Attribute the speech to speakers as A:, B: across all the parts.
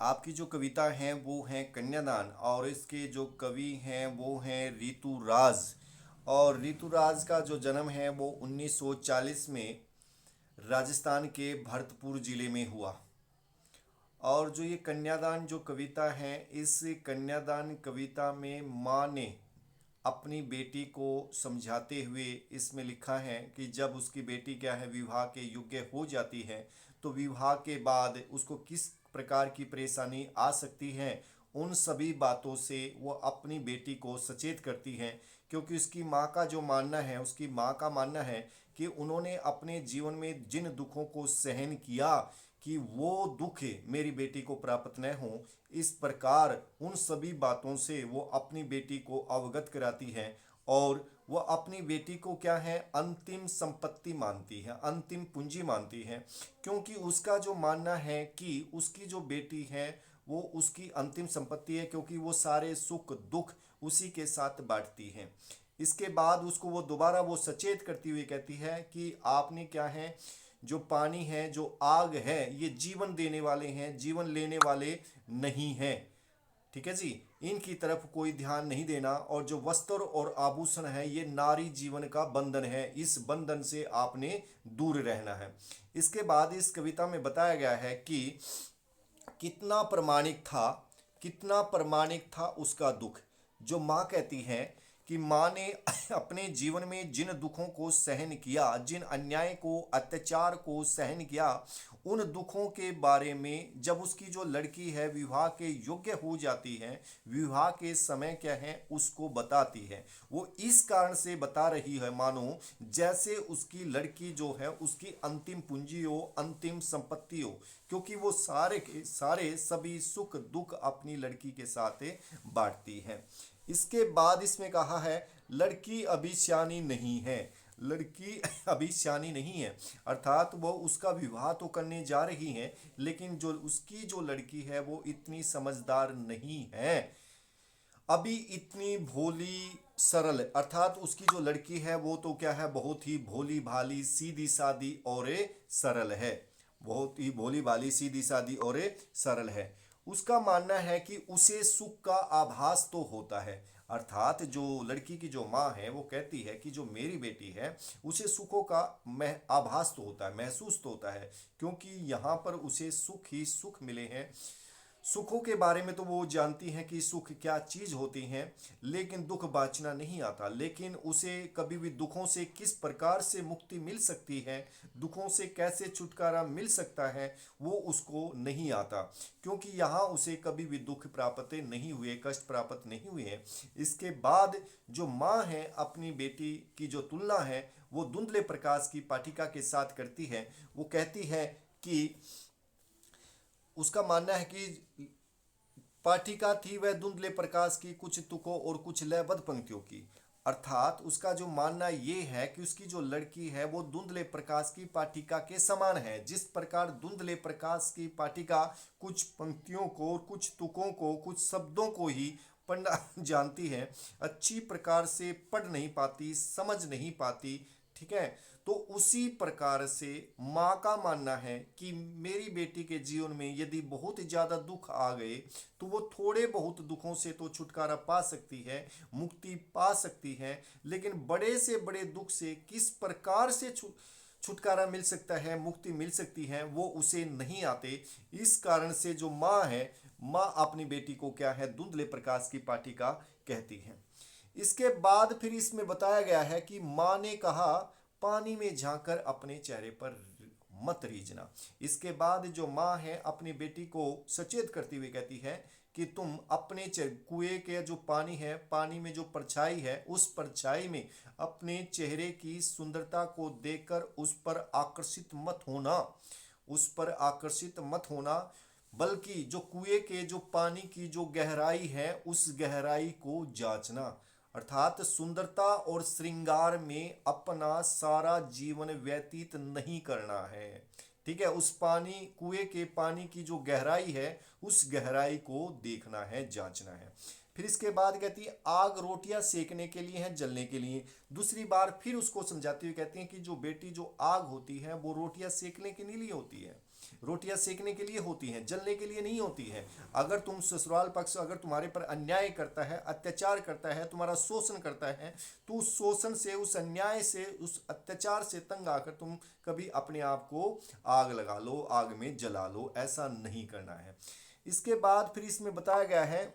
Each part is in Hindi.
A: आपकी जो कविता है वो है कन्यादान और इसके जो कवि हैं वो हैं ऋतुराज। और ऋतुराज का जो जन्म है वो 1940 में राजस्थान के भरतपुर जिले में हुआ। और जो ये कन्यादान जो कविता है, इस कन्यादान कविता में माँ ने अपनी बेटी को समझाते हुए इसमें लिखा है कि जब उसकी बेटी क्या है विवाह के योग्य हो जाती है तो विवाह के बाद उसको किस प्रकार की परेशानी आ सकती है, उन सभी बातों से वो अपनी बेटी को सचेत करती हैं। क्योंकि उसकी माँ का जो मानना है, उसकी माँ का मानना है कि उन्होंने अपने जीवन में जिन दुखों को सहन किया कि वो दुख मेरी बेटी को प्राप्त न हो, इस प्रकार उन सभी बातों से वो अपनी बेटी को अवगत कराती है। और वो अपनी बेटी को क्या है अंतिम संपत्ति मानती है, अंतिम पूंजी मानती है। क्योंकि उसका जो मानना है कि उसकी जो बेटी है वो उसकी अंतिम संपत्ति है, क्योंकि वो सारे सुख दुख उसी के साथ बांटती है। इसके बाद उसको वो दोबारा वो सचेत करती हुई कहती है कि आपने क्या है, जो पानी है जो आग है ये जीवन देने वाले हैं, जीवन लेने वाले नहीं हैं। ठीक है जी। इनकी तरफ कोई ध्यान नहीं देना। और जो वस्त्र और आभूषण है ये नारी जीवन का बंधन है, इस बंधन से आपने दूर रहना है। इसके बाद इस कविता में बताया गया है कि कितना प्रमाणिक था, कितना प्रमाणिक था उसका दुख। जो माँ कहती है कि माँ ने अपने जीवन में जिन दुखों को सहन किया, जिन अन्याय को अत्याचार को सहन किया, उन दुखों के बारे में जब उसकी जो लड़की है विवाह के योग्य हो जाती है, विवाह के समय क्या है उसको बताती है। वो इस कारण से बता रही है मानो जैसे उसकी लड़की जो है उसकी अंतिम पूंजी हो, अंतिम संपत्ति हो। क्योंकि वो सारे के सारे सभी सुख दुख अपनी लड़की के साथ बांटती है। इसके बाद इसमें कहा है लड़की अभी सियानी नहीं है, लड़की अभी सियानी नहीं है। अर्थात वो उसका विवाह तो करने जा रही है, लेकिन जो उसकी जो लड़की है वो इतनी समझदार नहीं है, अभी इतनी भोली सरल। अर्थात उसकी जो लड़की है वो तो क्या है बहुत ही भोली भाली सीधी सादी और सरल है, बहुत ही भोली भाली सीधी सादी और सरल है। उसका मानना है कि उसे सुख का आभास तो होता है। अर्थात जो लड़की की जो माँ है वो कहती है कि जो मेरी बेटी है उसे सुखों का मह आभास तो होता है, महसूस तो होता है, क्योंकि यहाँ पर उसे सुख ही सुख मिले हैं। सुखों के बारे में तो वो जानती हैं कि सुख क्या चीज होती हैं, लेकिन दुख बाँचना नहीं आता। लेकिन उसे कभी भी दुखों से किस प्रकार से मुक्ति मिल सकती है, दुखों से कैसे छुटकारा मिल सकता है, वो उसको नहीं आता। क्योंकि यहाँ उसे कभी भी दुख प्राप्त नहीं हुए, कष्ट प्राप्त नहीं हुए हैं। इसके बाद जो माँ है अपनी बेटी की जो तुलना है वो धुंधले प्रकाश की पाठिका के साथ करती है। वो कहती है कि उसका मानना है कि पाठिका थी वह धुंधले प्रकाश की, कुछ तुकों और कुछ लयबद्ध पंक्तियों की। अर्थात उसका जो मानना ये है कि उसकी जो लड़की है वो धुंधले प्रकाश की पाठिका के समान है। जिस प्रकार धुंधले प्रकाश की पाठिका कुछ पंक्तियों को, कुछ तुकों को, कुछ शब्दों को ही पढ़ना जानती है, अच्छी प्रकार से पढ़ नहीं पाती, समझ नहीं पाती। ठीक है। तो उसी प्रकार से माँ का मानना है कि मेरी बेटी के जीवन में यदि बहुत ज़्यादा दुख आ गए तो वो थोड़े बहुत दुखों से तो छुटकारा पा सकती है, मुक्ति पा सकती है, लेकिन बड़े से बड़े दुख से किस प्रकार से छुटकारा मिल सकता है, मुक्ति मिल सकती है, वो उसे नहीं आते। इस कारण से जो माँ है, माँ अपनी बेटी को क्या है धुंधले प्रकाश की पाठिका कहती है। इसके बाद फिर इसमें बताया गया है कि माँ ने कहा पानी में झांककर अपने चेहरे पर मत रीझना। इसके बाद जो माँ है अपनी बेटी को सचेत करती हुई कहती है कि तुम अपने कुएं के जो पानी है, पानी में जो परछाई है, उस परछाई में अपने चेहरे की सुंदरता को देखकर उस पर आकर्षित मत होना, उस पर आकर्षित मत होना, बल्कि जो कुएं के जो पानी की जो गहराई है उस गहराई को जांचना। अर्थात सुंदरता और श्रृंगार में अपना सारा जीवन व्यतीत नहीं करना है। ठीक है। उस पानी, कुएं के पानी की जो गहराई है उस गहराई को देखना है, जांचना है। फिर इसके बाद कहती है आग रोटियां सेकने के लिए है, जलने के लिए। दूसरी बार फिर उसको समझाती हुई कहती है कि जो बेटी जो आग होती है वो रोटियां सेकने के लिए होती है, रोटियां सेकने के लिए होती हैं, जलने के लिए नहीं होती हैं। अगर तुम ससुराल पक्ष अगर तुम्हारे पर अन्याय करता है, अत्याचार करता है, तुम्हारा शोषण करता है, तो उस शोषण से, उस अन्याय से, उस अत्याचार से तंग आकर तुम कभी अपने आप को आग लगा लो, आग में जला लो, ऐसा नहीं करना है। इसके बाद फिर इसमें बताया गया है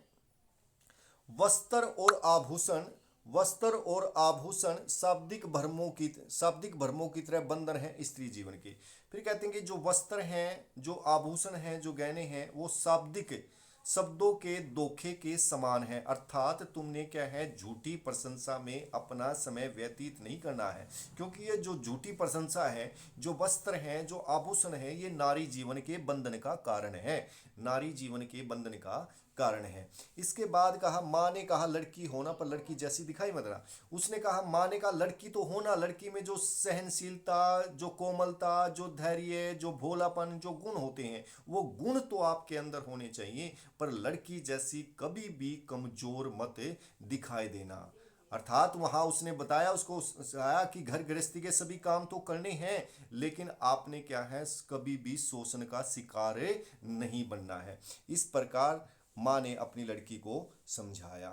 A: वस्त्र और आभूषण। वस्त्र और आभूषण शाब्दिक भ्रमों की तरह बंधन है स्त्री जीवन के। फिर कहते हैं कि जो वस्त्र हैं, जो आभूषण हैं, जो गहने हैं, वो शाब्दिक शब्दों के धोखे के समान है। अर्थात तुमने क्या है, झूठी प्रशंसा में अपना समय व्यतीत नहीं करना है, क्योंकि ये जो झूठी प्रशंसा है, जो वस्त्र हैं, जो आभूषण है, ये नारी जीवन के बंधन का कारण है, नारी जीवन के बंधन का कारण है। इसके बाद कहा, माँ ने कहा लड़की होना पर लड़की जैसी दिखाई मत देना। उसने कहा, माँ ने कहा लड़की तो होना, लड़की में जो सहनशीलता, जो कोमलता, जो धैर्य, जो भोलापन, जो गुण होते हैं, वो गुण तो आपके अंदर होने चाहिए, पर लड़की जैसी कभी भी कमजोर मत दिखाई देना। अर्थात वहां उसने बताया, उसको आया कि घर गृहस्थी के सभी काम तो करने हैं, लेकिन आपने क्या है, कभी भी शोषण का शिकार नहीं बनना है। इस प्रकार माँ ने अपनी लड़की को समझाया।